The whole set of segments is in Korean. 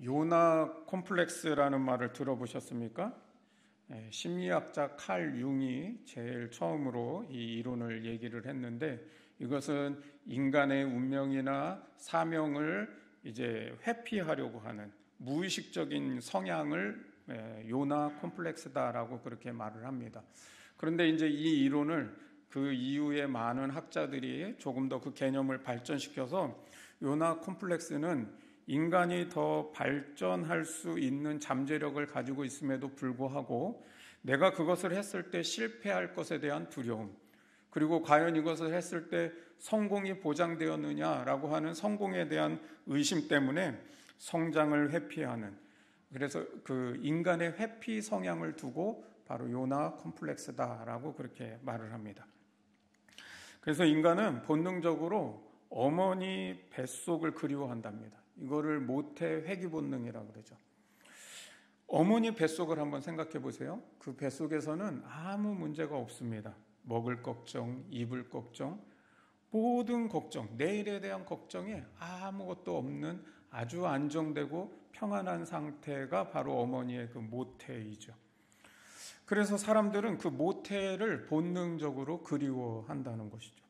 요나 콤플렉스라는 말을 들어보셨습니까? 심리학자 칼 융이 제일 처음으로 이 이론을 얘기를 했는데, 이것은 인간의 운명이나 사명을 이제 회피하려고 하는 무의식적인 성향을 요나 콤플렉스다라고 그렇게 말을 합니다. 그런데 이제 이 이론을 그 이후에 많은 학자들이 조금 더 그 개념을 발전시켜서 요나 콤플렉스는 인간이 더 발전할 수 있는 잠재력을 가지고 있음에도 불구하고 내가 그것을 했을 때 실패할 것에 대한 두려움, 그리고 과연 이것을 했을 때 성공이 보장되었느냐라고 하는 성공에 대한 의심 때문에 성장을 회피하는, 그래서 그 인간의 회피 성향을 두고 바로 요나 콤플렉스다라고 그렇게 말을 합니다. 그래서 인간은 본능적으로 어머니 뱃속을 그리워한답니다. 이거를 모태 회귀 본능이라고 그러죠. 어머니 뱃속을 한번 생각해 보세요. 그 뱃속에서는 아무 문제가 없습니다. 먹을 걱정, 입을 걱정, 모든 걱정, 내일에 대한 걱정이 아무것도 없는 아주 안정되고 평안한 상태가 바로 어머니의 그 모태이죠. 그래서 사람들은 그 모태를 본능적으로 그리워한다는 것이죠.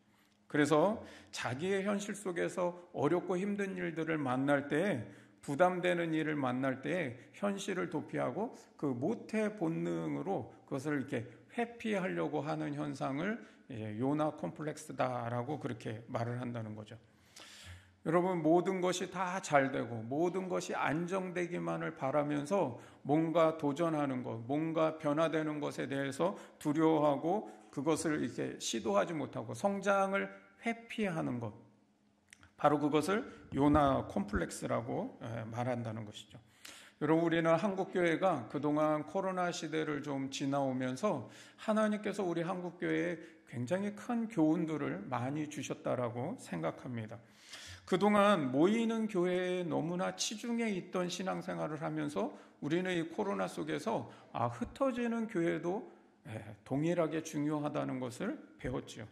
그래서 자기의 현실 속에서 어렵고 힘든 일들을 만날 때, 부담되는 일을 만날 때 현실을 도피하고 그 모태 본능으로 그것을 이렇게 회피하려고 하는 현상을 요나 콤플렉스다라고 그렇게 말을 한다는 거죠. 여러분, 모든 것이 다 잘되고 모든 것이 안정되기만을 바라면서 뭔가 도전하는 것, 뭔가 변화되는 것에 대해서 두려워하고 그것을 이렇게 시도하지 못하고 성장을 회피하는 것, 바로 그것을 요나 콤플렉스라고 말한다는 것이죠. 여러분, 우리는 한국교회가 그동안 코로나 시대를 좀 지나오면서 하나님께서 우리 한국교회에 굉장히 큰 교훈들을 많이 주셨다라고 생각합니다. 그동안 모이는 교회에 너무나 치중해 있던 신앙생활을 하면서 우리는 이 코로나 속에서 흩어지는 교회도 동일하게 중요하다는 것을 배웠죠.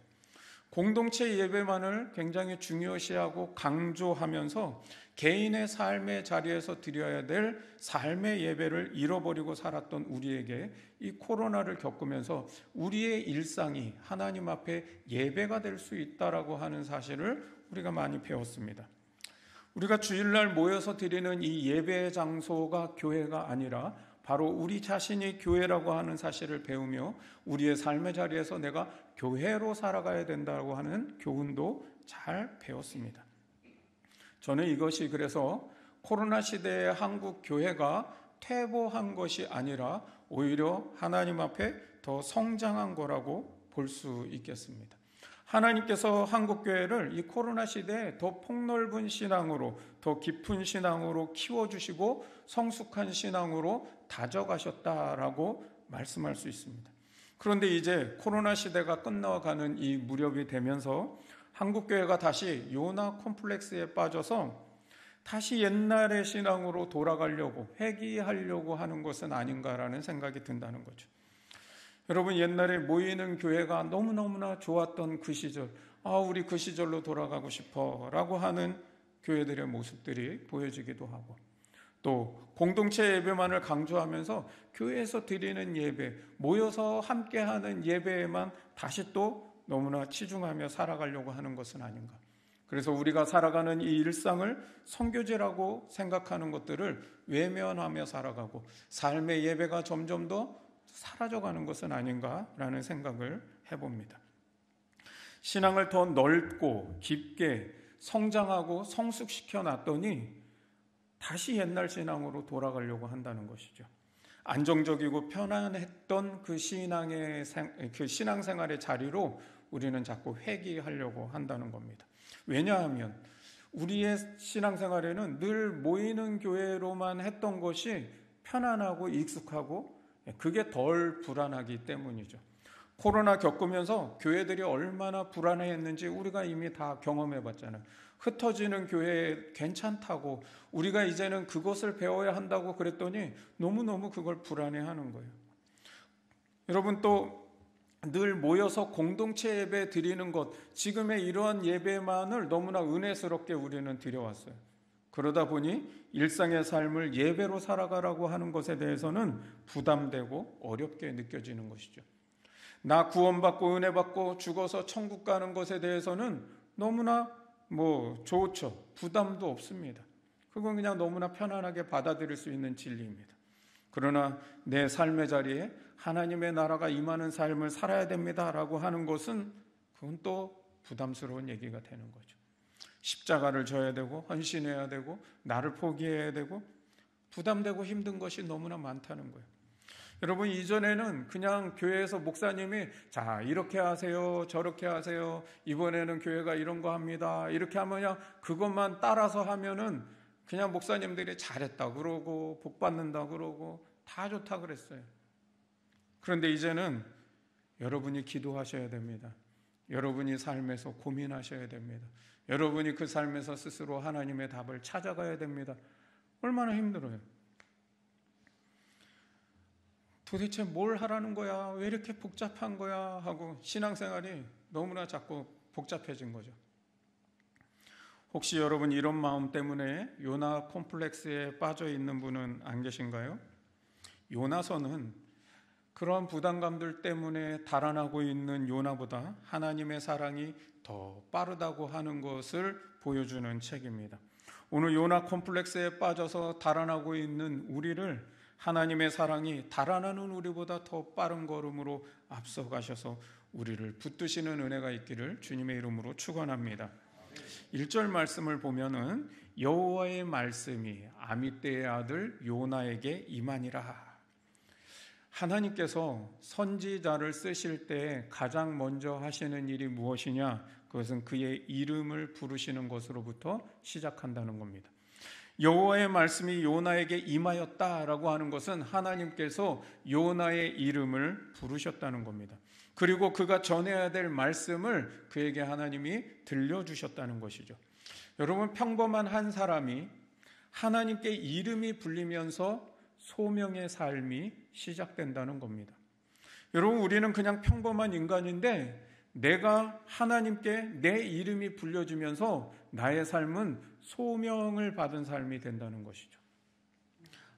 공동체 예배만을 굉장히 중요시하고 강조하면서 개인의 삶의 자리에서 드려야 될 삶의 예배를 잃어버리고 살았던 우리에게 이 코로나를 겪으면서 우리의 일상이 하나님 앞에 예배가 될 수 있다라고 하는 사실을 우리가 많이 배웠습니다. 우리가 주일날 모여서 드리는 이 예배 장소가 교회가 아니라 바로 우리 자신이 교회라고 하는 사실을 배우며 우리의 삶의 자리에서 내가 교회로 살아가야 된다고 하는 교훈도 잘 배웠습니다. 저는 이것이 그래서 코로나 시대의 한국 교회가 퇴보한 것이 아니라 오히려 하나님 앞에 더 성장한 거라고 볼 수 있겠습니다. 하나님께서 한국교회를 이 코로나 시대에 더 폭넓은 신앙으로, 더 깊은 신앙으로 키워주시고 성숙한 신앙으로 다져가셨다라고 말씀할 수 있습니다. 그런데 이제 코로나 시대가 끝나가는 이 무렵이 되면서 한국교회가 다시 요나 콤플렉스에 빠져서 다시 옛날의 신앙으로 돌아가려고, 회귀하려고 하는 것은 아닌가라는 생각이 든다는 거죠. 여러분, 옛날에 모이는 교회가 너무너무나 좋았던 그 시절, 우리 그 시절로 돌아가고 싶어 라고 하는 교회들의 모습들이 보여지기도 하고, 또 공동체 예배만을 강조하면서 교회에서 드리는 예배, 모여서 함께하는 예배에만 다시 또 너무나 치중하며 살아가려고 하는 것은 아닌가. 그래서 우리가 살아가는 이 일상을 선교제라고 생각하는 것들을 외면하며 살아가고 삶의 예배가 점점 더 사라져가는 것은 아닌가라는 생각을 해봅니다. 신앙을 더 넓고 깊게 성장하고 성숙시켜 놨더니 다시 옛날 신앙으로 돌아가려고 한다는 것이죠. 안정적이고 편안했던 그 신앙생활의 자리로 우리는 자꾸 회귀하려고 한다는 겁니다. 왜냐하면 우리의 신앙생활에는 늘 모이는 교회로만 했던 것이 편안하고 익숙하고 그게 덜 불안하기 때문이죠. 코로나 겪으면서 교회들이 얼마나 불안해했는지 우리가 이미 다 경험해 봤잖아요. 흩어지는 교회 괜찮다고, 우리가 이제는 그것을 배워야 한다고 그랬더니 너무너무 그걸 불안해하는 거예요. 여러분, 또 늘 모여서 공동체 예배 드리는 것, 지금의 이러한 예배만을 너무나 은혜스럽게 우리는 드려왔어요. 그러다 보니 일상의 삶을 예배로 살아가라고 하는 것에 대해서는 부담되고 어렵게 느껴지는 것이죠. 나 구원받고 은혜 받고 죽어서 천국 가는 것에 대해서는 너무나 좋죠. 부담도 없습니다. 그건 그냥 너무나 편안하게 받아들일 수 있는 진리입니다. 그러나 내 삶의 자리에 하나님의 나라가 임하는 삶을 살아야 됩니다라고 하는 것은 그건 또 부담스러운 얘기가 되는 거죠. 십자가를 져야 되고 헌신해야 되고 나를 포기해야 되고 부담되고 힘든 것이 너무나 많다는 거예요. 여러분, 이전에는 그냥 교회에서 목사님이 자 이렇게 하세요 저렇게 하세요 이번에는 교회가 이런 거 합니다 이렇게 하면 그냥 그것만 따라서 하면은 그냥 목사님들이 잘했다 그러고 복 받는다 그러고 다 좋다 그랬어요. 그런데 이제는 여러분이 기도하셔야 됩니다. 여러분이 삶에서 고민하셔야 됩니다. 여러분이 그 삶에서 스스로 하나님의 답을 찾아가야 됩니다. 얼마나 힘들어요. 도대체 뭘 하라는 거야? 왜 이렇게 복잡한 거야? 하고 신앙생활이 너무나 자꾸 복잡해진 거죠. 혹시 여러분 이런 마음 때문에 요나 콤플렉스에 빠져 있는 분은 안 계신가요? 요나서는 그런 부담감들 때문에 달아나고 있는 요나보다 하나님의 사랑이 더 빠르다고 하는 것을 보여주는 책입니다. 오늘 요나 콤플렉스에 빠져서 달아나고 있는 우리를 하나님의 사랑이 달아나는 우리보다 더 빠른 걸음으로 앞서가셔서 우리를 붙드시는 은혜가 있기를 주님의 이름으로 축원합니다. 1절 말씀을 보면은 여호와의 말씀이 아미떼의 아들 요나에게 임하니라. 하나님께서 선지자를 쓰실 때 가장 먼저 하시는 일이 무엇이냐? 그것은 그의 이름을 부르시는 것으로부터 시작한다는 겁니다. 여호와의 말씀이 요나에게 임하였다라고 하는 것은 하나님께서 요나의 이름을 부르셨다는 겁니다. 그리고 그가 전해야 될 말씀을 그에게 하나님이 들려주셨다는 것이죠. 여러분, 평범한 한 사람이 하나님께 이름이 불리면서 소명의 삶이 시작된다는 겁니다. 여러분, 우리는 그냥 평범한 인간인데 내가 하나님께 내 이름이 불려지면서 나의 삶은 소명을 받은 삶이 된다는 것이죠.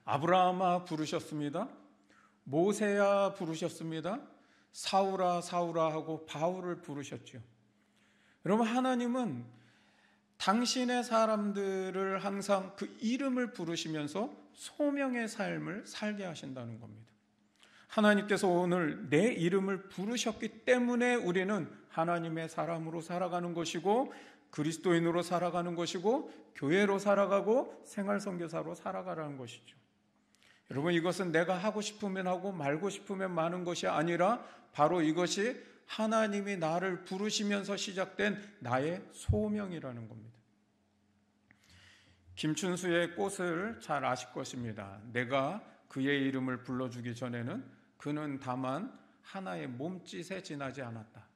아브라함아 부르셨습니다. 모세야 부르셨습니다. 사울아 사울아 하고 바울을 부르셨죠. 여러분, 하나님은 당신의 사람들을 항상 그 이름을 부르시면서 소명의 삶을 살게 하신다는 겁니다. 하나님께서 오늘 내 이름을 부르셨기 때문에 우리는 하나님의 사람으로 살아가는 것이고 그리스도인으로 살아가는 것이고 교회로 살아가고 생활선교사로 살아가라는 것이죠. 여러분, 이것은 내가 하고 싶으면 하고 말고 싶으면 마는 것이 아니라 바로 이것이 하나님이 나를 부르시면서 시작된 나의 소명이라는 겁니다. 김춘수의 꽃을 잘 아실 것입니다. 내가 그의 이름을 불러주기 전에는 그는 다만 하나의 몸짓에 지나지 않았다.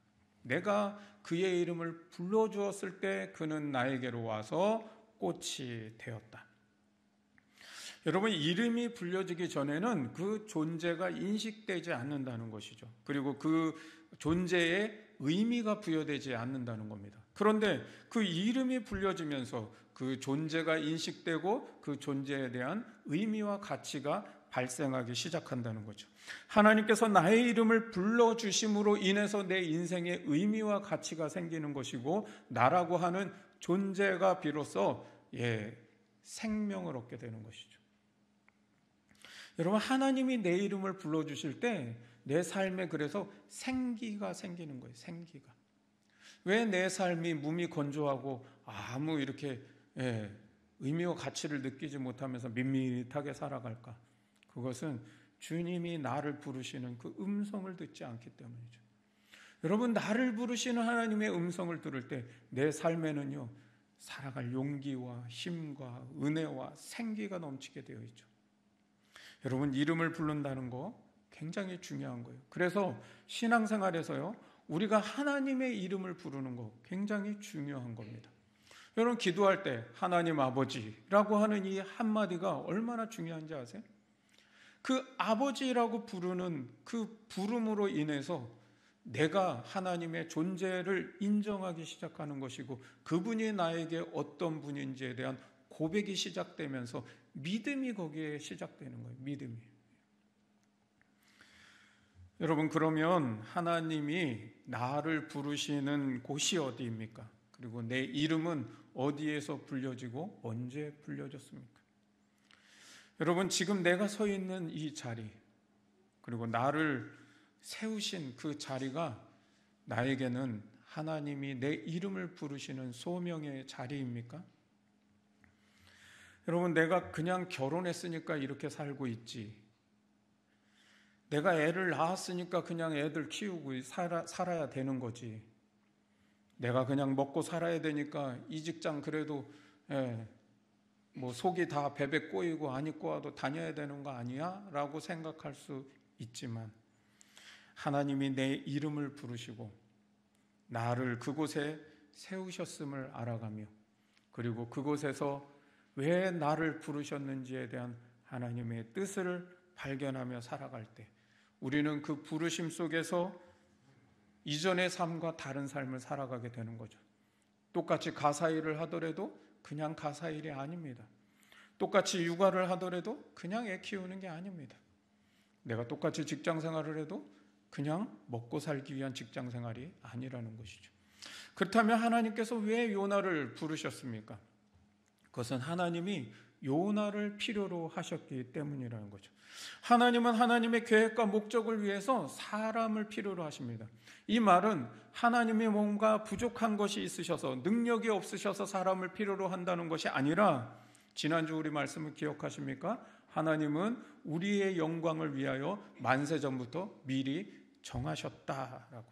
내가 그의 이름을 불러주었을 때 그는 나에게로 와서 꽃이 되었다. 여러분, 이름이 불려지기 전에는 그 존재가 인식되지 않는다는 것이죠. 그리고 그 존재에 의미가 부여되지 않는다는 겁니다. 그런데 그 이름이 불려지면서 그 존재가 인식되고 그 존재에 대한 의미와 가치가 발생하기 시작한다는 거죠. 하나님께서 나의 이름을 불러주심으로 인해서 내 인생에 의미와 가치가 생기는 것이고 나라고 하는 존재가 비로소 생명을 얻게 되는 것이죠. 여러분, 하나님이 내 이름을 불러주실 때 내 삶에 그래서 생기가 생기는 거예요. 생기가. 왜 내 삶이 몸이 건조하고 아무 이렇게 의미와 가치를 느끼지 못하면서 밋밋하게 살아갈까? 그것은 주님이 나를 부르시는 그 음성을 듣지 않기 때문이죠. 여러분, 나를 부르시는 하나님의 음성을 들을 때 내 삶에는요, 살아갈 용기와 힘과 은혜와 생기가 넘치게 되어 있죠. 여러분, 이름을 부른다는 거 굉장히 중요한 거예요. 그래서 신앙생활에서요, 우리가 하나님의 이름을 부르는 거 굉장히 중요한 겁니다. 여러분, 기도할 때 하나님 아버지라고 하는 이 한마디가 얼마나 중요한지 아세요? 그 아버지라고 부르는 그 부름으로 인해서 내가 하나님의 존재를 인정하기 시작하는 것이고 그분이 나에게 어떤 분인지에 대한 고백이 시작되면서 믿음이 거기에 시작되는 거예요. 믿음이. 여러분, 그러면 하나님이 나를 부르시는 곳이 어디입니까? 그리고 내 이름은 어디에서 불려지고 언제 불려졌습니까? 여러분, 지금 내가 서 있는 이 자리, 그리고 나를 세우신 그 자리가 나에게는 하나님이 내 이름을 부르시는 소명의 자리입니까? 여러분, 내가 그냥 결혼했으니까 이렇게 살고 있지, 내가 애를 낳았으니까 그냥 애들 키우고 살아야 되는 거지, 내가 그냥 먹고 살아야 되니까 이 직장 그래도 뭐 속이 다 베베 꼬이고 안 입고 와도 다녀야 되는 거 아니야? 라고 생각할 수 있지만, 하나님이 내 이름을 부르시고 나를 그곳에 세우셨음을 알아가며, 그리고 그곳에서 왜 나를 부르셨는지에 대한 하나님의 뜻을 발견하며 살아갈 때 우리는 그 부르심 속에서 이전의 삶과 다른 삶을 살아가게 되는 거죠. 똑같이 가사일을 하더라도 그냥 가사일이 아닙니다. 똑같이 육아를 하더라도 그냥 애 키우는 게 아닙니다. 내가 똑같이 직장 생활을 해도 그냥 먹고 살기 위한 직장 생활이 아니라는 것이죠. 그렇다면 하나님께서 왜 요나를 부르셨습니까? 그것은 하나님이 요나를 필요로 하셨기 때문이라는 거죠. 하나님은 하나님의 계획과 목적을 위해서 사람을 필요로 하십니다. 이 말은 하나님이 뭔가 부족한 것이 있으셔서, 능력이 없으셔서 사람을 필요로 한다는 것이 아니라, 지난주 우리 말씀을 기억하십니까? 하나님은 우리의 영광을 위하여 만세전부터 미리 정하셨다라고.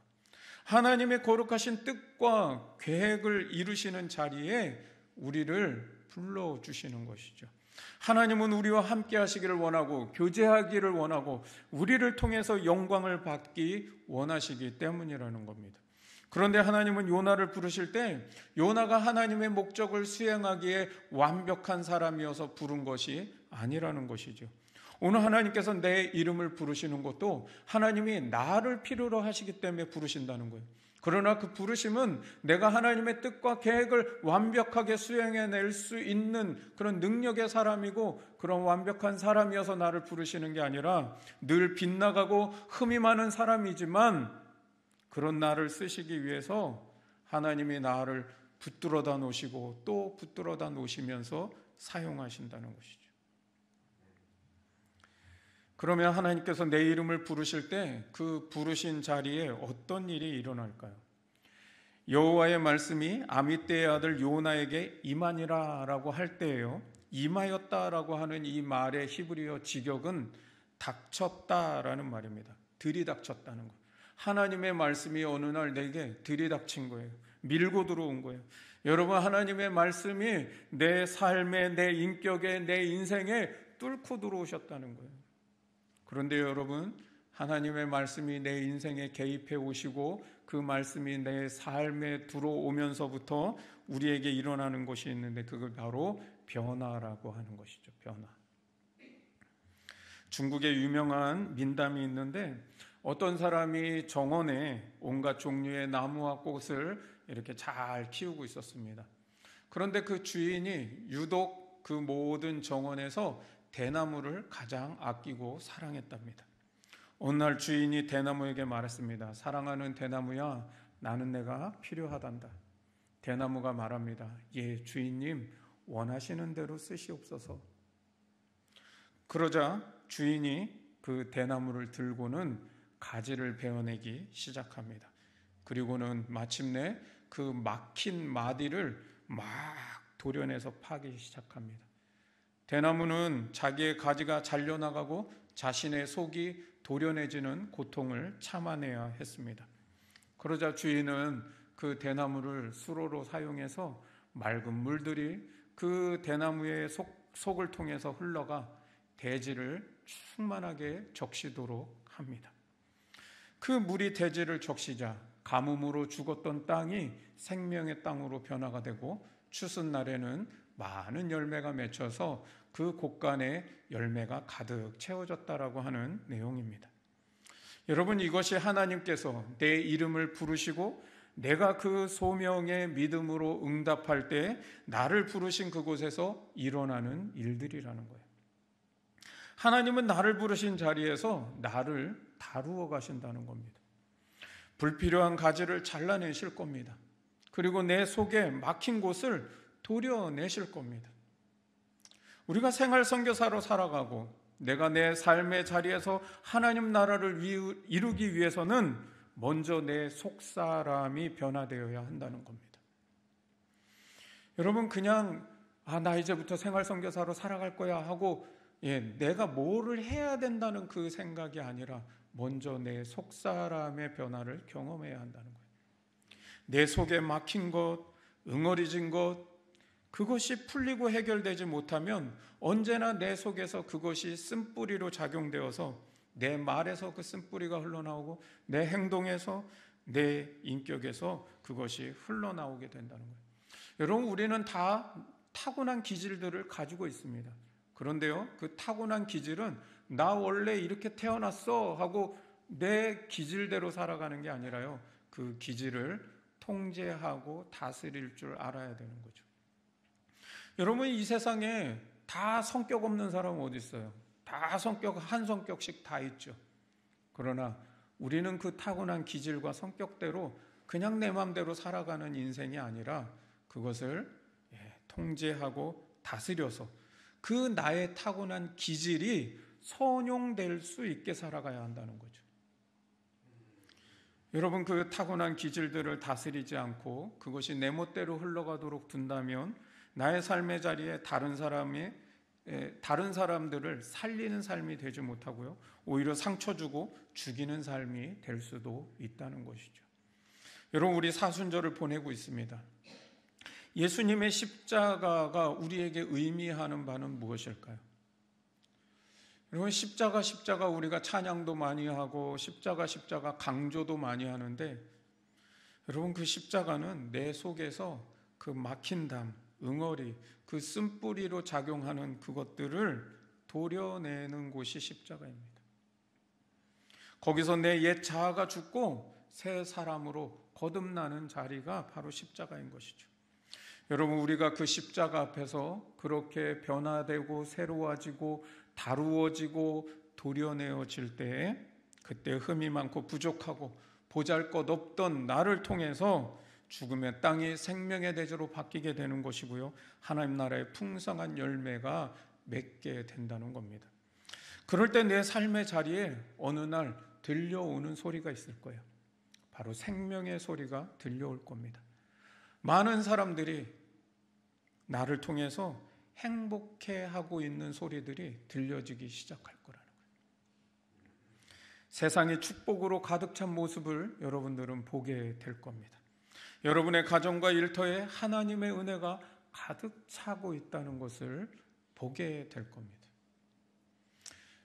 하나님의 거룩하신 뜻과 계획을 이루시는 자리에 우리를 불러주시는 것이죠. 하나님은 우리와 함께 하시기를 원하고 교제하기를 원하고 우리를 통해서 영광을 받기 원하시기 때문이라는 겁니다. 그런데 하나님은 요나를 부르실 때 요나가 하나님의 목적을 수행하기에 완벽한 사람이어서 부른 것이 아니라는 것이죠. 오늘 하나님께서 내 이름을 부르시는 것도 하나님이 나를 필요로 하시기 때문에 부르신다는 거예요. 그러나 그 부르심은 내가 하나님의 뜻과 계획을 완벽하게 수행해낼 수 있는 그런 능력의 사람이고 그런 완벽한 사람이어서 나를 부르시는 게 아니라 늘 빗나가고 흠이 많은 사람이지만 그런 나를 쓰시기 위해서 하나님이 나를 붙들어다 놓으시고 또 붙들어다 놓으시면서 사용하신다는 것이죠. 그러면 하나님께서 내 이름을 부르실 때 그 부르신 자리에 어떤 일이 일어날까요? 여호와의 말씀이 아미떼의 아들 요나에게 임하니라 라고 할 때예요. 임하였다라고 하는 이 말의 히브리어 직역은 닥쳤다라는 말입니다. 들이닥쳤다는 것. 하나님의 말씀이 어느 날 내게 들이닥친 거예요. 밀고 들어온 거예요. 여러분, 하나님의 말씀이 내 삶에, 내 인격에, 내 인생에 뚫고 들어오셨다는 거예요. 그런데 여러분, 하나님의 말씀이 내 인생에 개입해 오시고 그 말씀이 내 삶에 들어오면서부터 우리에게 일어나는 것이 있는데 그걸 바로 변화라고 하는 것이죠. 변화. 중국에 유명한 민담이 있는데 어떤 사람이 정원에 온갖 종류의 나무와 꽃을 이렇게 잘 키우고 있었습니다. 그런데 그 주인이 유독 그 모든 정원에서 대나무를 가장 아끼고 사랑했답니다. 어느 날 주인이 대나무에게 말했습니다. 사랑하는 대나무야, 나는 내가 필요하단다. 대나무가 말합니다. 예, 주인님, 원하시는 대로 쓰시옵소서. 그러자 주인이 그 대나무를 들고는 가지를 베어내기 시작합니다. 그리고는 마침내 그 막힌 마디를 막 도려내서 파기 시작합니다. 대나무는 자기의 가지가 잘려나가고 자신의 속이 도려내지는 고통을 참아내야 했습니다. 그러자 주인은 그 대나무를 수로로 사용해서 맑은 물들이 그 대나무의 속을 통해서 흘러가 대지를 충만하게 적시도록 합니다. 그 물이 대지를 적시자 가뭄으로 죽었던 땅이 생명의 땅으로 변화가 되고 추수날에는 많은 열매가 맺혀서 그 곳간에 열매가 가득 채워졌다라고 하는 내용입니다. 여러분, 이것이 하나님께서 내 이름을 부르시고 내가 그 소명의 믿음으로 응답할 때 나를 부르신 그곳에서 일어나는 일들이라는 거예요. 하나님은 나를 부르신 자리에서 나를 다루어 가신다는 겁니다. 불필요한 가지를 잘라내실 겁니다. 그리고 내 속에 막힌 곳을 도려내실 겁니다. 우리가 생활 선교사로 살아가고 내가 내 삶의 자리에서 하나님 나라를 이루기 위해서는 먼저 내 속사람이 변화되어야 한다는 겁니다. 여러분, 그냥 나 이제부터 생활 선교사로 살아갈 거야 하고 내가 뭐를 해야 된다는 그 생각이 아니라 먼저 내 속사람의 변화를 경험해야 한다는 거예요. 내 속에 막힌 것, 응어리진 것, 그것이 풀리고 해결되지 못하면 언제나 내 속에서 그것이 쓴뿌리로 작용되어서 내 말에서 그 쓴뿌리가 흘러나오고 내 행동에서, 내 인격에서 그것이 흘러나오게 된다는 거예요. 여러분, 우리는 다 타고난 기질들을 가지고 있습니다. 그런데요, 그 타고난 기질은 나 원래 이렇게 태어났어 하고 내 기질대로 살아가는 게 아니라요, 그 기질을 통제하고 다스릴 줄 알아야 되는 거죠. 여러분, 이 세상에 다 성격 없는 사람은 어디 있어요? 다 성격, 한 성격씩 다 있죠. 그러나 우리는 그 타고난 기질과 성격대로 그냥 내 마음대로 살아가는 인생이 아니라 그것을 통제하고 다스려서 그 나의 타고난 기질이 선용될 수 있게 살아가야 한다는 거죠. 여러분, 그 타고난 기질들을 다스리지 않고 그것이 내 멋대로 흘러가도록 둔다면 나의 삶의 자리에 다른 사람들을 살리는 삶이 되지 못하고요, 오히려 상처 주고 죽이는 삶이 될 수도 있다는 것이죠. 여러분, 우리 사순절을 보내고 있습니다. 예수님의 십자가가 우리에게 의미하는 바는 무엇일까요? 여러분, 십자가 우리가 찬양도 많이 하고 십자가 강조도 많이 하는데, 여러분, 그 십자가는 내 속에서 그 막힌 담, 응어리, 그 쓴뿌리로 작용하는 그것들을 도려내는 곳이 십자가입니다. 거기서 내 옛 자아가 죽고 새 사람으로 거듭나는 자리가 바로 십자가인 것이죠. 여러분, 우리가 그 십자가 앞에서 그렇게 변화되고 새로워지고 다루어지고 도려내어질 때, 그때 흠이 많고 부족하고 보잘것없던 나를 통해서 죽음의 땅이 생명의 대조로 바뀌게 되는 것이고요, 하나님 나라의 풍성한 열매가 맺게 된다는 겁니다. 그럴 때 내 삶의 자리에 어느 날 들려오는 소리가 있을 거예요. 바로 생명의 소리가 들려올 겁니다. 많은 사람들이 나를 통해서 행복해하고 있는 소리들이 들려지기 시작할 거라는 거예요. 세상의 축복으로 가득 찬 모습을 여러분들은 보게 될 겁니다. 여러분의 가정과 일터에 하나님의 은혜가 가득 차고 있다는 것을 보게 될 겁니다.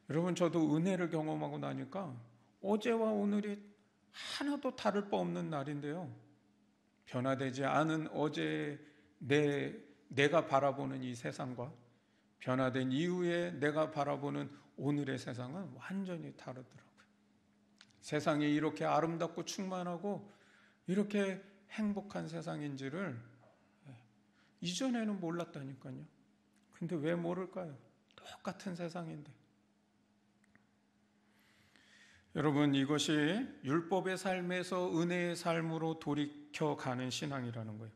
여러분, 저도 은혜를 경험하고 나니까 어제와 오늘이 하나도 다를 바 없는 날인데요, 변화되지 않은 어제 내가 바라보는 이 세상과 변화된 이후에 내가 바라보는 오늘의 세상은 완전히 다르더라고요. 세상이 이렇게 아름답고 충만하고 이렇게 행복한 세상인지를 이전에는 몰랐다니까요. 근데 왜 모를까요? 똑같은 세상인데. 여러분, 이것이 율법의 삶에서 은혜의 삶으로 돌이켜가는 신앙이라는 거예요.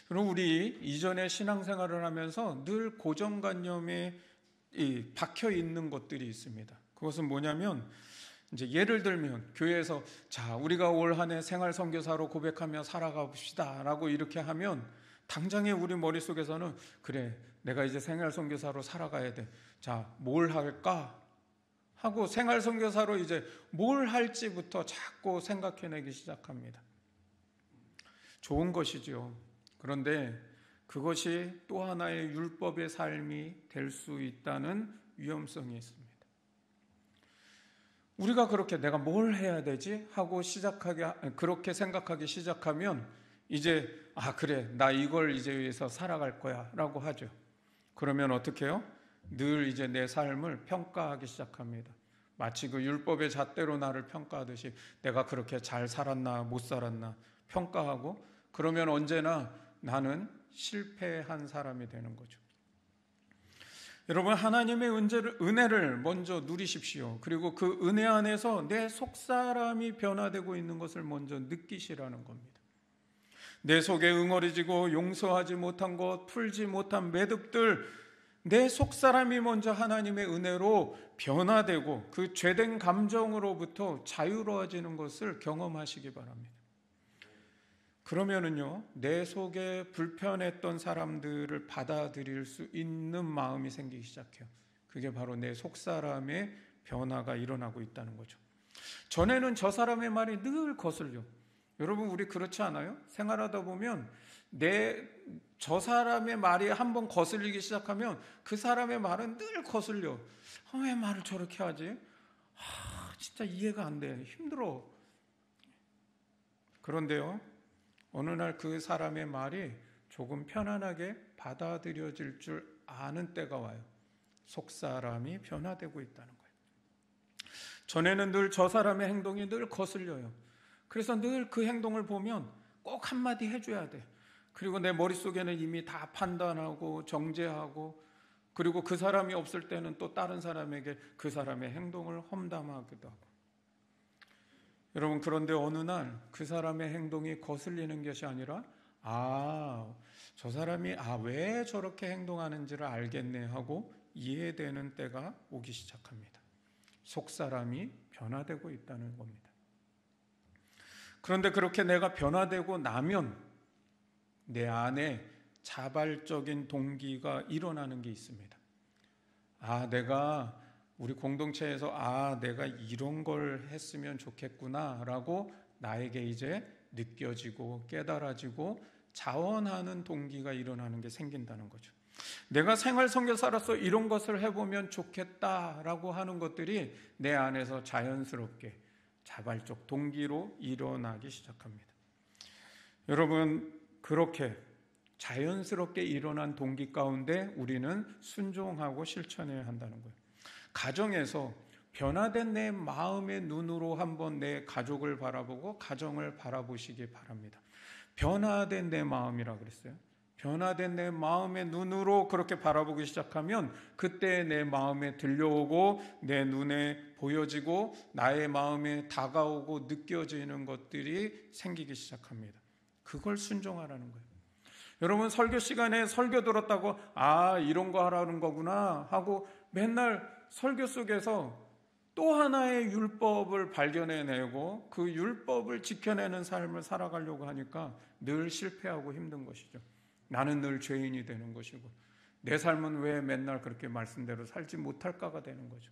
그럼 우리 이전에 신앙생활을 하면서 늘 고정관념에 박혀 있는 것들이 있습니다. 그것은 뭐냐면, 이제 예를 들면 교회에서 자, 우리가 올 한 해 생활 선교사로 고백하며 살아가 봅시다 라고 이렇게 하면 당장에 우리 머릿속에서는 그래, 내가 이제 생활 선교사로 살아가야 돼. 자, 뭘 할까? 하고 생활 선교사로 이제 뭘 할지부터 자꾸 생각해내기 시작합니다. 좋은 것이죠. 그런데 그것이 또 하나의 율법의 삶이 될 수 있다는 위험성이 있습니다. 우리가 그렇게 내가 뭘 해야 되지? 하고 그렇게 생각하기 시작하면 이제 그래, 나 이걸 이제 위해서 살아갈 거야 라고 하죠. 그러면 어떻게 해요? 늘 이제 내 삶을 평가하기 시작합니다. 마치 그 율법의 잣대로 나를 평가하듯이 내가 그렇게 잘 살았나 못 살았나 평가하고 그러면 언제나 나는 실패한 사람이 되는 거죠. 여러분, 하나님의 은혜를 먼저 누리십시오. 그리고 그 은혜 안에서 내 속사람이 변화되고 있는 것을 먼저 느끼시라는 겁니다. 내 속에 응어리지고 용서하지 못한 것, 풀지 못한 매듭들, 내 속사람이 먼저 하나님의 은혜로 변화되고 그 죄된 감정으로부터 자유로워지는 것을 경험하시기 바랍니다. 그러면은요, 내 속에 불편했던 사람들을 받아들일 수 있는 마음이 생기기 시작해요. 그게 바로 내 속사람의 변화가 일어나고 있다는 거죠. 전에는 저 사람의 말이 늘 거슬려. 여러분, 우리 그렇지 않아요? 생활하다 보면 저 사람의 말이 한번 거슬리기 시작하면 그 사람의 말은 늘 거슬려. 왜 말을 저렇게 하지? 진짜 이해가 안 돼. 힘들어. 그런데요, 어느 날 그 사람의 말이 조금 편안하게 받아들여질 줄 아는 때가 와요. 속사람이 변화되고 있다는 거예요. 전에는 늘 저 사람의 행동이 늘 거슬려요. 그래서 늘 그 행동을 보면 꼭 한마디 해줘야 돼. 그리고 내 머릿속에는 이미 다 판단하고 정죄하고, 그리고 그 사람이 없을 때는 또 다른 사람에게 그 사람의 행동을 험담하기도 하고. 여러분, 그런데 어느 날 그 사람의 행동이 거슬리는 것이 아니라 저 사람이 왜 저렇게 행동하는지를 알겠네 하고 이해되는 때가 오기 시작합니다. 속사람이 변화되고 있다는 겁니다. 그런데 그렇게 내가 변화되고 나면 내 안에 자발적인 동기가 일어나는 게 있습니다. 내가 우리 공동체에서 내가 이런 걸 했으면 좋겠구나 라고 나에게 이제 느껴지고 깨달아지고 자원하는 동기가 일어나는 게 생긴다는 거죠. 내가 생활 선교사로서 이런 것을 해보면 좋겠다라고 하는 것들이 내 안에서 자연스럽게 자발적 동기로 일어나기 시작합니다. 여러분, 그렇게 자연스럽게 일어난 동기 가운데 우리는 순종하고 실천해야 한다는 거예요. 가정에서 변화된 내 마음의 눈으로 한번 내 가족을 바라보고 가정을 바라보시기 바랍니다. 변화된 내 마음이라고 그랬어요. 변화된 내 마음의 눈으로 그렇게 바라보기 시작하면 그때 내 마음에 들려오고 내 눈에 보여지고 나의 마음에 다가오고 느껴지는 것들이 생기기 시작합니다. 그걸 순종하라는 거예요. 여러분, 설교 시간에 설교 들었다고 이런 거 하라는 거구나 하고 맨날 설교 속에서 또 하나의 율법을 발견해내고 그 율법을 지켜내는 삶을 살아가려고 하니까 늘 실패하고 힘든 것이죠. 나는 늘 죄인이 되는 것이고 내 삶은 왜 맨날 그렇게 말씀대로 살지 못할까가 되는 거죠.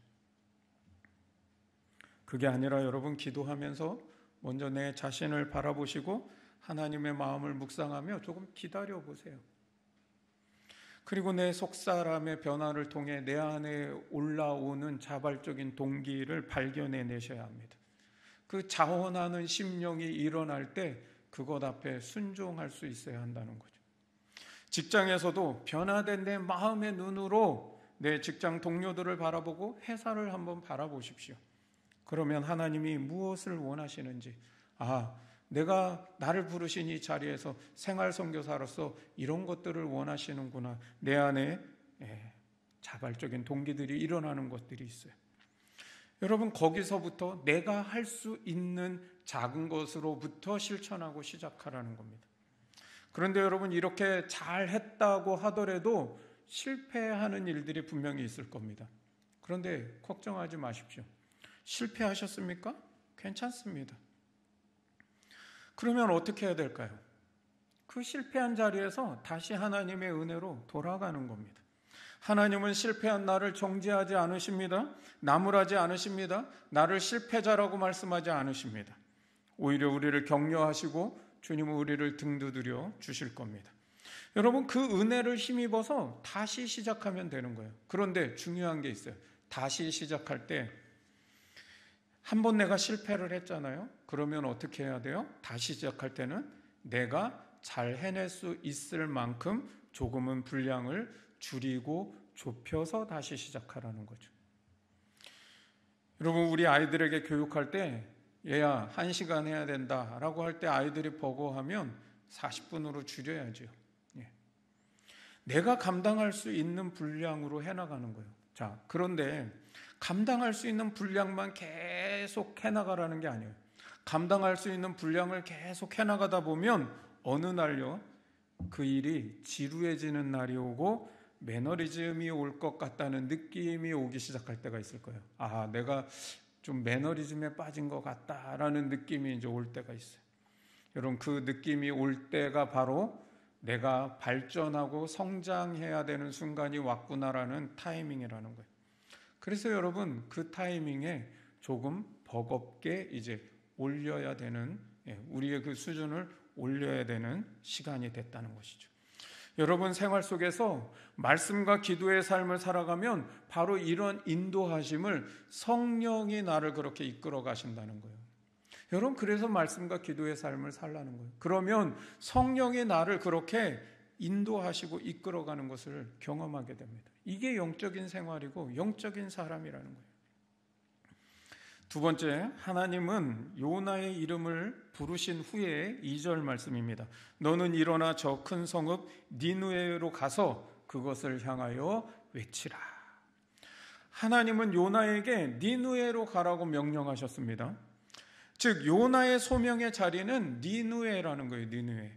그게 아니라 여러분, 기도하면서 먼저 내 자신을 바라보시고 하나님의 마음을 묵상하며 조금 기다려보세요. 그리고 내 속사람의 변화를 통해 내 안에 올라오는 자발적인 동기를 발견해내셔야 합니다. 그 자원하는 심령이 일어날 때 그것 앞에 순종할 수 있어야 한다는 거죠. 직장에서도 변화된 내 마음의 눈으로 내 직장 동료들을 바라보고 회사를 한번 바라보십시오. 그러면 하나님이 무엇을 원하시는지, 내가 나를 부르신 이 자리에서 생활 선교사로서 이런 것들을 원하시는구나. 내 안에 자발적인 동기들이 일어나는 것들이 있어요. 여러분, 거기서부터 내가 할 수 있는 작은 것으로부터 실천하고 시작하라는 겁니다. 그런데 여러분, 이렇게 잘했다고 하더라도 실패하는 일들이 분명히 있을 겁니다. 그런데 걱정하지 마십시오. 실패하셨습니까? 괜찮습니다. 그러면 어떻게 해야 될까요? 그 실패한 자리에서 다시 하나님의 은혜로 돌아가는 겁니다. 하나님은 실패한 나를 정죄하지 않으십니다. 나무라지 않으십니다. 나를 실패자라고 말씀하지 않으십니다. 오히려 우리를 격려하시고 주님은 우리를 등두드려 주실 겁니다. 여러분, 그 은혜를 힘입어서 다시 시작하면 되는 거예요. 그런데 중요한 게 있어요. 다시 시작할 때 한 번 내가 실패를 했잖아요. 그러면 어떻게 해야 돼요? 다시 시작할 때는 내가 잘 해낼 수 있을 만큼 조금은 분량을 줄이고 좁혀서 다시 시작하라는 거죠. 여러분, 우리 아이들에게 교육할 때 얘야 1시간 해야 된다라고 할 때 아이들이 버거하면 40분으로 줄여야죠. 예. 내가 감당할 수 있는 분량으로 해나가는 거예요. 자, 그런데 감당할 수 있는 분량만 계속 해나가라는 게 아니에요. 감당할 수 있는 분량을 계속 해나가다 보면 어느 날요, 그 일이 지루해지는 날이 오고 매너리즘이 올 것 같다는 느낌이 오기 시작할 때가 있을 거예요. 아, 내가 좀 매너리즘에 빠진 것 같다라는 느낌이 이제 올 때가 있어요. 여러분, 그 느낌이 올 때가 바로 내가 발전하고 성장해야 되는 순간이 왔구나라는 타이밍이라는 거예요. 그래서 여러분, 그 타이밍에 조금 버겁게 이제 올려야 되는, 우리의 그 수준을 올려야 되는 시간이 됐다는 것이죠. 여러분, 생활 속에서 말씀과 기도의 삶을 살아가면 바로 이런 인도하심을 성령이 나를 그렇게 이끌어 가신다는 거예요. 여러분, 그래서 말씀과 기도의 삶을 살라는 거예요. 그러면 성령이 나를 그렇게 인도하시고 이끌어가는 것을 경험하게 됩니다. 이게 영적인 생활이고 영적인 사람이라는 거예요. 두 번째, 하나님은 요나의 이름을 부르신 후에 2절 말씀입니다. 너는 일어나 저 큰 성읍 니느웨로 가서 그것을 향하여 외치라. 하나님은 요나에게 니느웨로 가라고 명령하셨습니다. 즉 요나의 소명의 자리는 니느웨라는 거예요. 니느웨.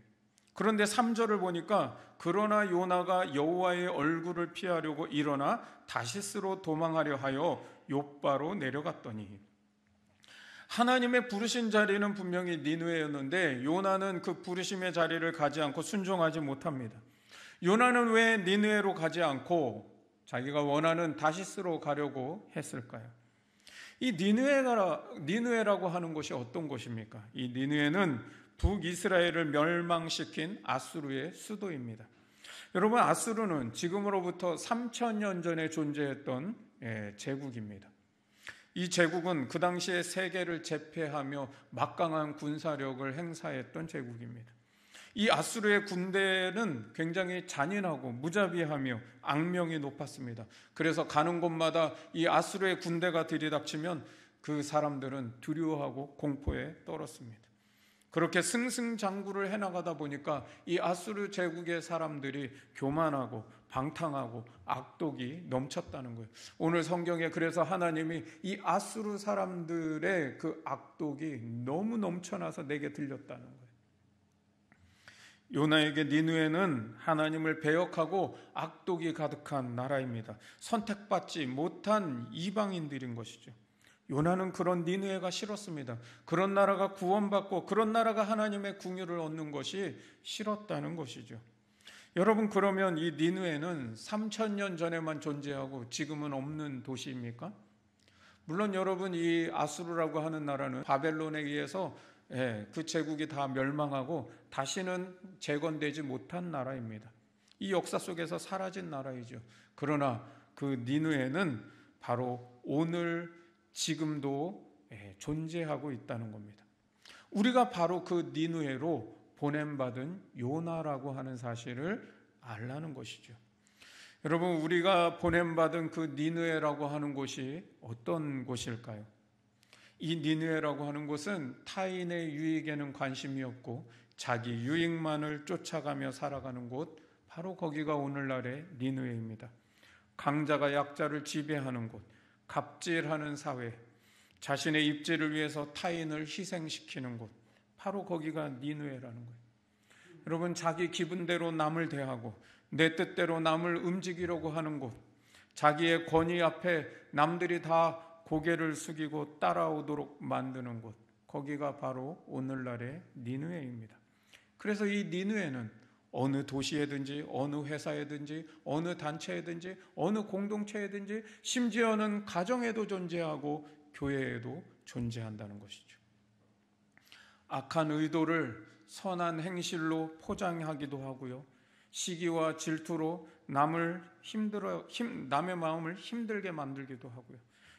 그런데 3절을 보니까 그러나 요나가 여호와의 얼굴을 피하려고 일어나 다시스로 도망하려 하여 욥바로 내려갔더니, 하나님의 부르신 자리는 분명히 니느웨였는데 요나는 그 부르심의 자리를 가지 않고 순종하지 못합니다. 요나는 왜 니느웨로 가지 않고 자기가 원하는 다시스로 가려고 했을까요? 이 니느웨라고 하는 곳이 어떤 곳입니까? 이 니느웨는 북이스라엘을 멸망시킨 아수르의 수도입니다. 여러분, 아수르는 지금으로부터 3000년 전에 존재했던 제국입니다. 이 제국은 그 당시에 세계를 제패하며 막강한 군사력을 행사했던 제국입니다. 이 아수르의 군대는 굉장히 잔인하고 무자비하며 악명이 높았습니다. 그래서 가는 곳마다 이 아수르의 군대가 들이닥치면 그 사람들은 두려워하고 공포에 떨었습니다. 그렇게 승승장구를 해나가다 보니까 이 아수르 제국의 사람들이 교만하고 방탕하고 악독이 넘쳤다는 거예요. 오늘 성경에 그래서 하나님이 이 아수르 사람들의 그 악독이 너무 넘쳐나서 내게 들렸다는 거예요. 요나에게 니느웨는 하나님을 배역하고 악독이 가득한 나라입니다. 선택받지 못한 이방인들인 것이죠. 요나는 그런 니느웨가 싫었습니다. 그런 나라가 구원받고 그런 나라가 하나님의 궁유를 얻는 것이 싫었다는 것이죠. 여러분, 그러면 이 니느웨는 3000년 전에만 존재하고 지금은 없는 도시입니까? 물론 여러분, 이 아수르라고 하는 나라는 바벨론에 의해서 그 제국이 다 멸망하고 다시는 재건되지 못한 나라입니다. 이 역사 속에서 사라진 나라이죠. 그러나 그 니느웨는 바로 오늘 지금도 존재하고 있다는 겁니다. 우리가 바로 그 니느웨로 보냄받은 요나라고 하는 사실을 알라는 것이죠. 여러분, 우리가 보냄받은 그 니느웨라고 하는 곳이 어떤 곳일까요? 이 니느웨라고 하는 곳은 타인의 유익에는 관심이 없고 자기 유익만을 쫓아가며 살아가는 곳, 바로 거기가 오늘날의 니느웨입니다. 강자가 약자를 지배하는 곳, 갑질하는 사회, 자신의 입지를 위해서 타인을 희생시키는 곳, 바로 거기가 니느웨라는 거예요. 여러분, 자기 기분대로 남을 대하고 내 뜻대로 남을 움직이려고 하는 곳, 자기의 권위 앞에 남들이 다 고개를 숙이고 따라오도록 만드는 곳, 거기가 바로 오늘날의 니느웨입니다. 그래서 이 니느웨는 어느 도시에든지 어느 회사에든지 어느 단체에든지 어느 공동체에든지 심지어는 가정에도 존재하고 교회에도 존재한다는 것이죠. 악한 의도를 선한 행실로 포장하기도 하고요, 시기와 질투로 남의 마음을 힘들게 만들기도 하고요,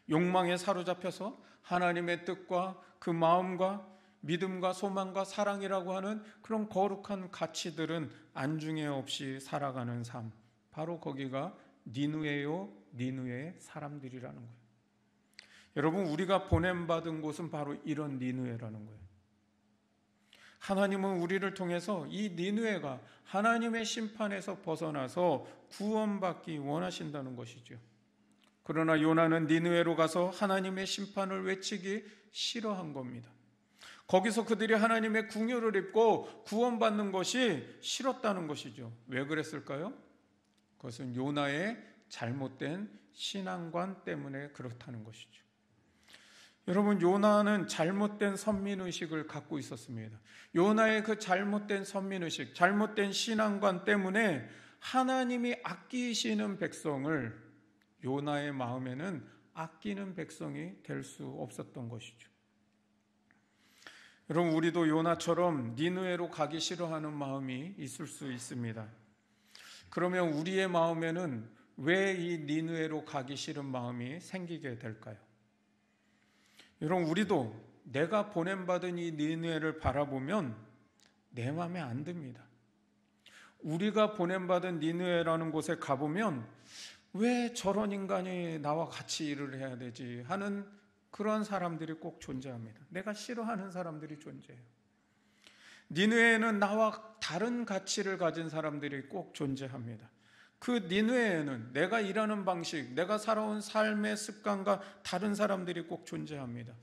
욕망에 사로잡혀서 하나님의 뜻과 그 마음과 믿음과 소망과 사랑이라고 하는 그런 거룩한 가치들은 안중에 없이 살아가는 삶, 바로 거기가 니느웨요, 니느웨의 사람들이라는 거예요. 여러분, 우리가 보냄받은 곳은 바로 이런 니느웨라는 거예요. 하나님은 우리를 통해서 이 니느웨가 하나님의 심판에서 벗어나서 구원받기 원하신다는 것이죠. 그러나 요나는 니느웨로 가서 하나님의 심판을 외치기 싫어한 겁니다. 거기서 그들이 하나님의 궁유를 입고 구원받는 것이 싫었다는 것이죠. 왜 그랬을까요? 그것은 요나의 잘못된 신앙관 때문에 그렇다는 것이죠. 여러분, 요나는 잘못된 선민의식을 갖고 있었습니다. 요나의 그 잘못된 선민의식, 잘못된 신앙관 때문에 하나님이 아끼시는 백성을 요나의 마음에는 아끼는 백성이 될 수 없었던 것이죠. 여러분, 우리도 요나처럼 니느웨로 가기 싫어하는 마음이 있을 수 있습니다. 그러면 우리의 마음에는 왜 이 니느웨로 가기 싫은 마음이 생기게 될까요? 여러분, 우리도 내가 보냄받은 이 니느웨를 바라보면 내 마음에 안 듭니다. 우리가 보냄받은 니느웨라는 곳에 가보면 왜 저런 인간이 나와 같이 일을 해야 되지 하는 그런 사람들이 꼭 존재합니다. 내가 싫어하는 사람들이 존재해요. 니느웨에는 나와 다른 가치를 가진 사람들이 꼭 존재합니다. 그 니느웨에는 내가 일하는 방식, 내가 살아온 삶의 습관과 다른 사람들이 꼭 존재합니다.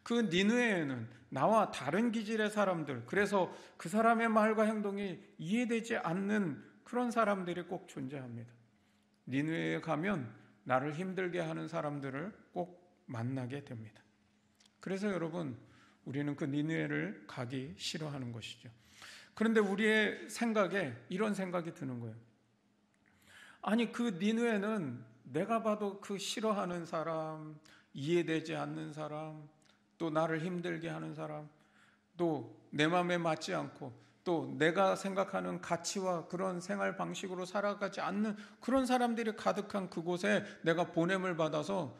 그 니느웨에는 나와 다른 기질의 사람들, 그래서 그 사람의 말과 행동이 이해되지 않는 그런 사람들이 꼭 존재합니다. 니느웨에 가면 나를 힘들게 하는 사람들을 꼭 만나게 됩니다. 그래서 여러분, 우리는 그 니느웨를 가기 싫어하는 것이죠. 그런데 우리의 생각에 이런 생각이 드는 거예요. 아니, 그 니느웨는 내가 봐도 그 싫어하는 사람, 이해되지 않는 사람, 또 나를 힘들게 하는 사람, 또 내 마음에 맞지 않고 또 내가 생각하는 가치와 그런 생활 방식으로 살아가지 않는 그런 사람들이 가득한 그곳에 내가 보냄을 받아서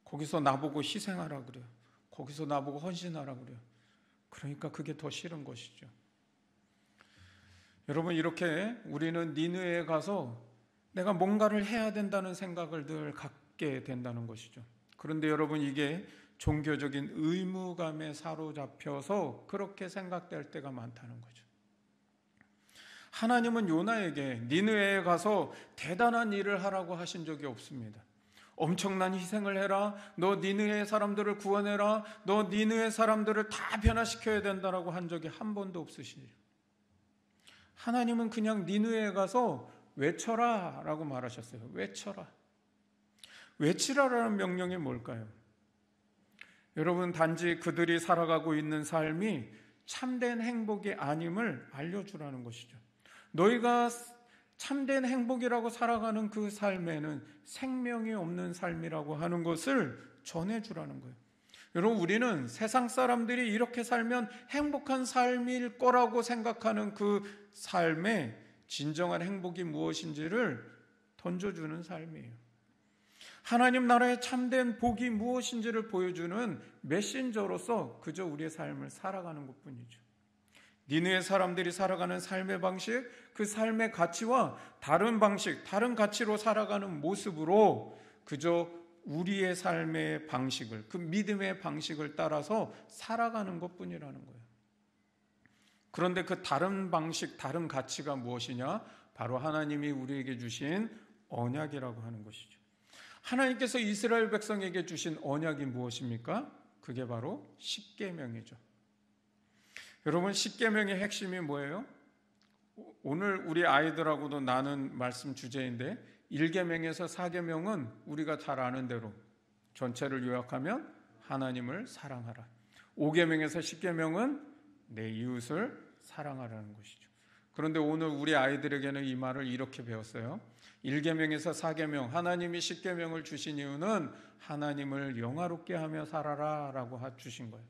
거기서 나보고 희생하라 그래요. 거기서 나보고 헌신하라 그래요. 그러니까 그게 더 싫은 것이죠. 여러분, 이렇게 우리는 니느웨에 가서 내가 뭔가를 해야 된다는 생각을 늘 갖게 된다는 것이죠. 그런데 여러분, 이게 종교적인 의무감에 사로잡혀서 그렇게 생각될 때가 많다는 거죠. 하나님은 요나에게 니느웨에 가서 대단한 일을 하라고 하신 적이 없습니다. 엄청난 희생을 해라, 너 니느웨 사람들을 구원해라, 너 니느웨 사람들을 다 변화시켜야 된다라고 한 적이 한 번도 없으시죠. 하나님은 그냥 니느웨에 가서 외쳐라 라고 말하셨어요. 외쳐라. 외치라라는 명령이 뭘까요? 여러분, 단지 그들이 살아가고 있는 삶이 참된 행복이 아님을 알려주라는 것이죠. 너희가 참된 행복이라고 살아가는 그 삶에는 생명이 없는 삶이라고 하는 것을 전해주라는 거예요. 여러분, 우리는 세상 사람들이 이렇게 살면 행복한 삶일 거라고 생각하는 그 삶에 진정한 행복이 무엇인지를 던져주는 삶이에요. 하나님 나라의 참된 복이 무엇인지를 보여주는 메신저로서 그저 우리의 삶을 살아가는 것뿐이죠. 니느웨 사람들이 살아가는 삶의 방식, 그 삶의 가치와 다른 방식, 다른 가치로 살아가는 모습으로 그저 우리의 삶의 방식을, 그 믿음의 방식을 따라서 살아가는 것뿐이라는 거예요. 그런데 그 다른 방식, 다른 가치가 무엇이냐? 바로 하나님이 우리에게 주신 언약이라고 하는 것이죠. 하나님께서 이스라엘 백성에게 주신 언약이 무엇입니까? 그게 바로 십계명이죠. 여러분, 십계명의 핵심이 뭐예요? 오늘 우리 아이들하고도 나눈 말씀 주제인데 1계명에서 4계명은 우리가 잘 아는 대로 전체를 요약하면 하나님을 사랑하라. 5계명에서 10계명은 내 이웃을 사랑하라는 것이죠. 그런데 오늘 우리 아이들에게는 이 말을 이렇게 배웠어요. 1계명에서 4계명, 하나님이 10계명을 주신 이유는 하나님을 영화롭게 하며 살아라 라고 주신 거예요.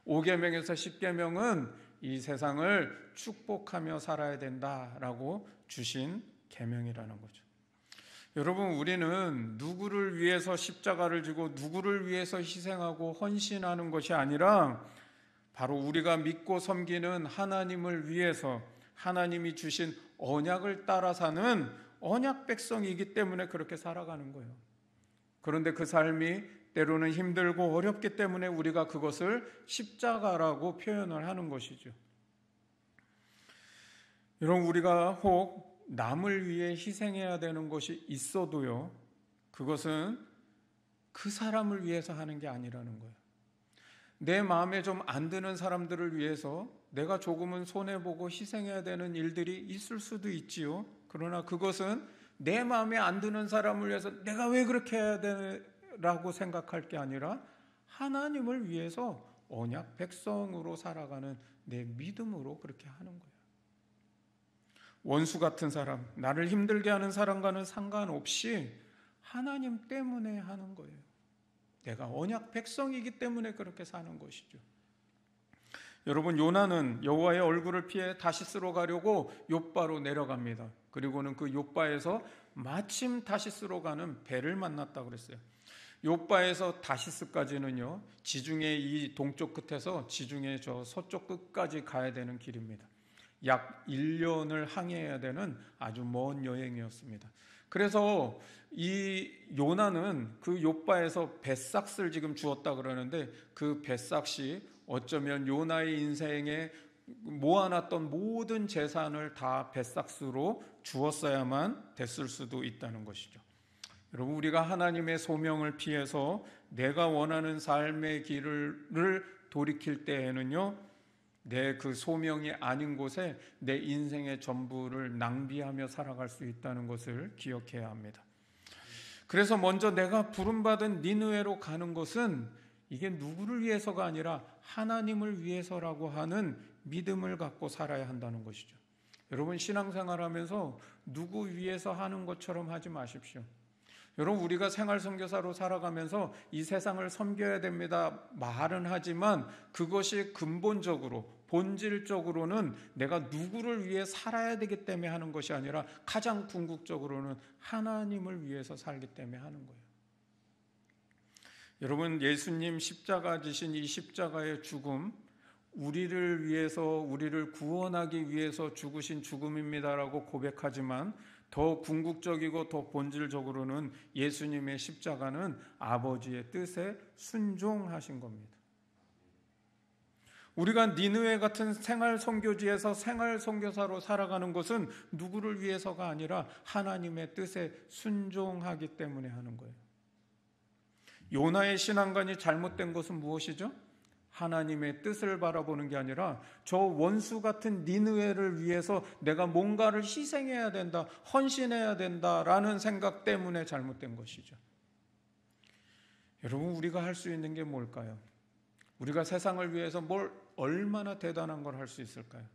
5계명에서 10계명은 이 세상을 축복하며 살아야 된다라고 주신 계명이라는 거죠. 여러분, 우리는 누구를 위해서 십자가를 지고 누구를 위해서 희생하고 헌신하는 것이 아니라 바로 우리가 믿고 섬기는 하나님을 위해서 하나님이 주신 언약을 따라 사는 언약 백성이기 때문에 그렇게 살아가는 거예요. 그런데 그 삶이 때로는 힘들고 어렵기 때문에 우리가 그것을 십자가라고 표현을 하는 것이죠. 여러분, 우리가 혹 남을 위해 희생해야 되는 것이 있어도요, 그것은 그 사람을 위해서 하는 게 아니라는 거예요. 내 마음에 좀 안 드는 사람들을 위해서 내가 조금은 손해보고 희생해야 되는 일들이 있을 수도 있지요. 그러나 그것은 내 마음에 안 드는 사람을 위해서 내가 왜 그렇게 해야 되라고 생각할 게 아니라 하나님을 위해서 언약 백성으로 살아가는 내 믿음으로 그렇게 하는 거예요. 원수 같은 사람, 나를 힘들게 하는 사람과는 상관없이 하나님 때문에 하는 거예요. 내가 언약 백성이기 때문에 그렇게 사는 것이죠. 여러분, 요나는 여호와의 얼굴을 피해 다시스로 가려고 욥바로 내려갑니다. 그리고는 그 욥바에서 마침 다시스로 가는 배를 만났다고 그랬어요. 욥바에서 다시스까지는요, 지중해 이 동쪽 끝에서 지중해 저 서쪽 끝까지 가야 되는 길입니다. 약 1년을 항해해야 되는 아주 먼 여행이었습니다. 그래서 이 요나는 그 욥바에서 벳삭스를 지금 주었다 그러는데, 그 벳삭시 어쩌면 요나의 인생에 모아놨던 모든 재산을 다 벳삭스로 주었어야만 됐을 수도 있다는 것이죠. 여러분, 우리가 하나님의 소명을 피해서 내가 원하는 삶의 길을 돌이킬 때에는요, 내 그 소명이 아닌 곳에 내 인생의 전부를 낭비하며 살아갈 수 있다는 것을 기억해야 합니다. 그래서 먼저 내가 부름받은 니느웨로 가는 것은 이게 누구를 위해서가 아니라 하나님을 위해서라고 하는 믿음을 갖고 살아야 한다는 것이죠. 여러분, 신앙생활하면서 누구 위해서 하는 것처럼 하지 마십시오. 여러분, 우리가 생활선교사로 살아가면서 이 세상을 섬겨야 됩니다 말은 하지만 그것이 근본적으로 본질적으로는 내가 누구를 위해 살아야 되기 때문에 하는 것이 아니라 가장 궁극적으로는 하나님을 위해서 살기 때문에 하는 거예요. 여러분, 예수님 십자가 지신 이 십자가의 죽음, 우리를 위해서, 우리를 구원하기 위해서 죽으신 죽음입니다라고 고백하지만 더 궁극적이고 더 본질적으로는 예수님의 십자가는 아버지의 뜻에 순종하신 겁니다. 우리가 니느웨 같은 생활 선교지에서 생활 선교사로 살아가는 것은 누구를 위해서가 아니라 하나님의 뜻에 순종하기 때문에 하는 거예요. 요나의 신앙관이 잘못된 것은 무엇이죠? 하나님의 뜻을 바라보는 게 아니라 저 원수 같은 니느웨를 위해서 내가 뭔가를 희생해야 된다, 헌신해야 된다라는 생각 때문에 잘못된 것이죠. 여러분, 우리가 할 수 있는 게 뭘까요? 우리가 세상을 위해서 뭘 얼마나 대단한 걸 할 수 있을까요?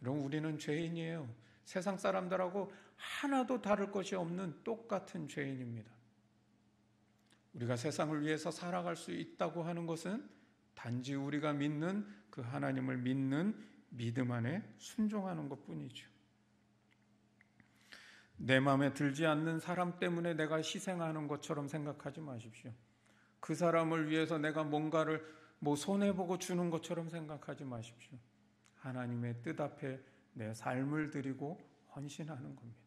여러분, 우리는 죄인이에요. 세상 사람들하고 하나도 다를 것이 없는 똑같은 죄인입니다. 우리가 세상을 위해서 살아갈 수 있다고 하는 것은 단지 우리가 믿는 그 하나님을 믿는 믿음 안에 순종하는 것뿐이죠. 내 마음에 들지 않는 사람 때문에 내가 희생하는 것처럼 생각하지 마십시오. 그 사람을 위해서 내가 뭔가를 손해보고 주는 것처럼 생각하지 마십시오. 하나님의 뜻 앞에 내 삶을 드리고 헌신하는 겁니다.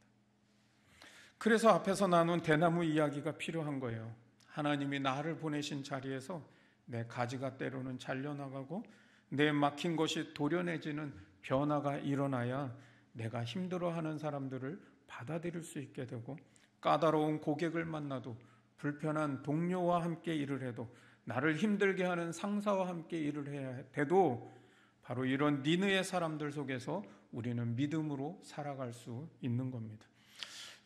그래서 앞에서 나눈 대나무 이야기가 필요한 거예요. 하나님이 나를 보내신 자리에서 내 가지가 때로는 잘려나가고 내 막힌 것이 도려내지는 변화가 일어나야 내가 힘들어하는 사람들을 받아들일 수 있게 되고, 까다로운 고객을 만나도, 불편한 동료와 함께 일을 해도, 나를 힘들게 하는 상사와 함께 일을 해야 돼도 바로 이런 니느의 사람들 속에서 우리는 믿음으로 살아갈 수 있는 겁니다.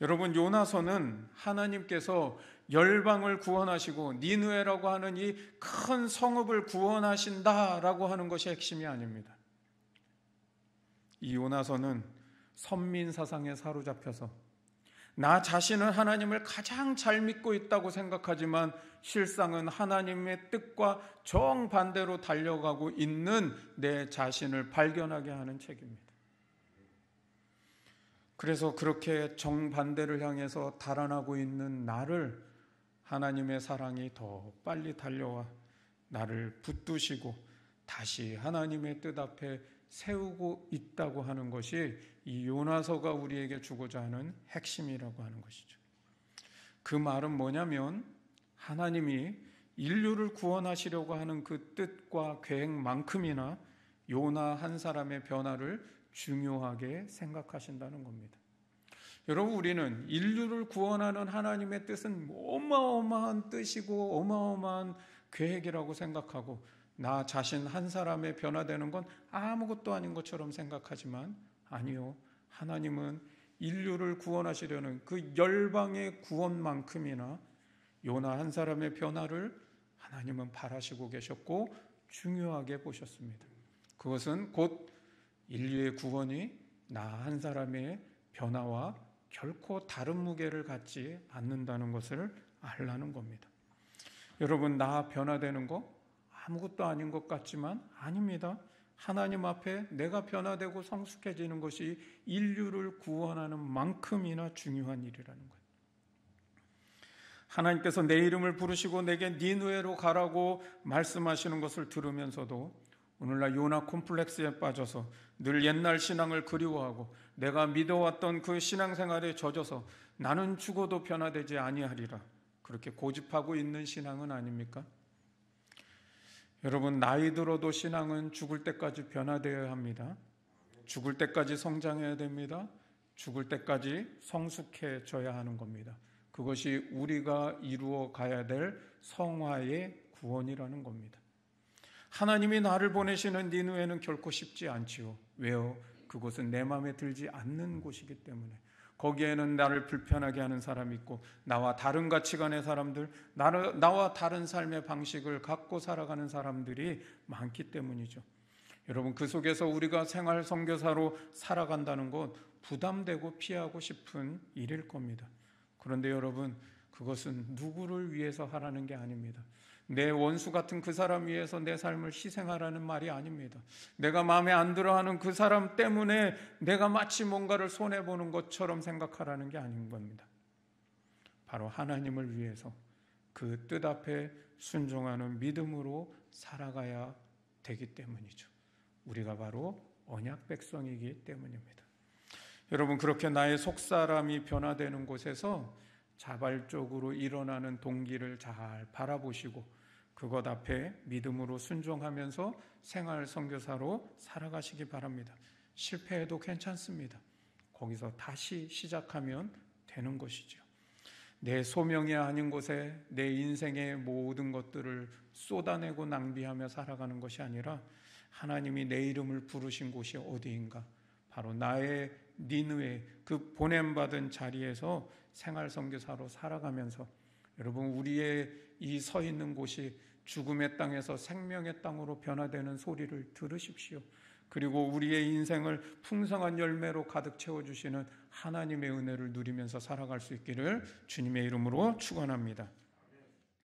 여러분, 요나서는 하나님께서 열방을 구원하시고 니느웨라고 하는 이 큰 성읍을 구원하신다라고 하는 것이 핵심이 아닙니다. 이 요나서는 선민 사상에 사로잡혀서 나 자신은 하나님을 가장 잘 믿고 있다고 생각하지만 실상은 하나님의 뜻과 정반대로 달려가고 있는 내 자신을 발견하게 하는 책입니다. 그래서 그렇게 정반대를 향해서 달아나고 있는 나를 하나님의 사랑이 더 빨리 달려와 나를 붙드시고 다시 하나님의 뜻 앞에 세우고 있다고 하는 것이 이 요나서가 우리에게 주고자 하는 핵심이라고 하는 것이죠. 그 말은 뭐냐면 하나님이 인류를 구원하시려고 하는 그 뜻과 계획만큼이나 요나 한 사람의 변화를 중요하게 생각하신다는 겁니다. 여러분, 우리는 인류를 구원하는 하나님의 뜻은 어마어마한 뜻이고 어마어마한 계획이라고 생각하고 나 자신 한 사람의 변화되는 건 아무것도 아닌 것처럼 생각하지만 아니요. 하나님은 인류를 구원하시려는 그 열방의 구원만큼이나 요나 한 사람의 변화를 하나님은 바라시고 계셨고 중요하게 보셨습니다. 그것은 곧 인류의 구원이 나 한 사람의 변화와 결코 다른 무게를 갖지 않는다는 것을 알라는 겁니다. 여러분, 나 변화되는 거 아무것도 아닌 것 같지만 아닙니다. 하나님 앞에 내가 변화되고 성숙해지는 것이 인류를 구원하는 만큼이나 중요한 일이라는 거예요. 하나님께서 내 이름을 부르시고 내게 니느웨로 가라고 말씀하시는 것을 들으면서도 오늘날 요나 콤플렉스에 빠져서 늘 옛날 신앙을 그리워하고 내가 믿어왔던 그 신앙생활에 젖어서 나는 죽어도 변화되지 아니하리라 그렇게 고집하고 있는 신앙은 아닙니까? 여러분, 나이 들어도 신앙은 죽을 때까지 변화되어야 합니다. 죽을 때까지 성장해야 됩니다. 죽을 때까지 성숙해져야 하는 겁니다. 그것이 우리가 이루어 가야 될 성화의 구원이라는 겁니다. 하나님이 나를 보내시는 니느웨는 결코 쉽지 않지요. 왜요? 그곳은 내 마음에 들지 않는 곳이기 때문에. 거기에는 나를 불편하게 하는 사람이 있고 나와 다른 가치관의 사람들, 나와 다른 삶의 방식을 갖고 살아가는 사람들이 많기 때문이죠. 여러분, 그 속에서 우리가 생활 선교사로 살아간다는 것 부담되고 피하고 싶은 일일 겁니다. 그런데 여러분, 그것은 누구를 위해서 하라는 게 아닙니다. 내 원수 같은 그 사람 위해서 내 삶을 희생하라는 말이 아닙니다. 내가 마음에 안 들어하는 그 사람 때문에 내가 마치 뭔가를 손해보는 것처럼 생각하라는 게 아닌 겁니다. 바로 하나님을 위해서 그 뜻 앞에 순종하는 믿음으로 살아가야 되기 때문이죠. 우리가 바로 언약 백성이기 때문입니다. 여러분, 그렇게 나의 속사람이 변화되는 곳에서 자발적으로 일어나는 동기를 잘 바라보시고 그것 앞에 믿음으로 순종하면서 생활 선교사로 살아가시기 바랍니다. 실패해도 괜찮습니다. 거기서 다시 시작하면 되는 것이죠. 내 소명이 아닌 곳에 내 인생의 모든 것들을 쏟아내고 낭비하며 살아가는 것이 아니라 하나님이 내 이름을 부르신 곳이 어디인가? 바로 나의 니느웨 그 보냄받은 자리에서 생활 선교사로 살아가면서 여러분, 우리의 이 서 있는 곳이 죽음의 땅에서 생명의 땅으로 변화되는 소리를 들으십시오. 그리고 우리의 인생을 풍성한 열매로 가득 채워주시는 하나님의 은혜를 누리면서 살아갈 수 있기를 주님의 이름으로 축원합니다.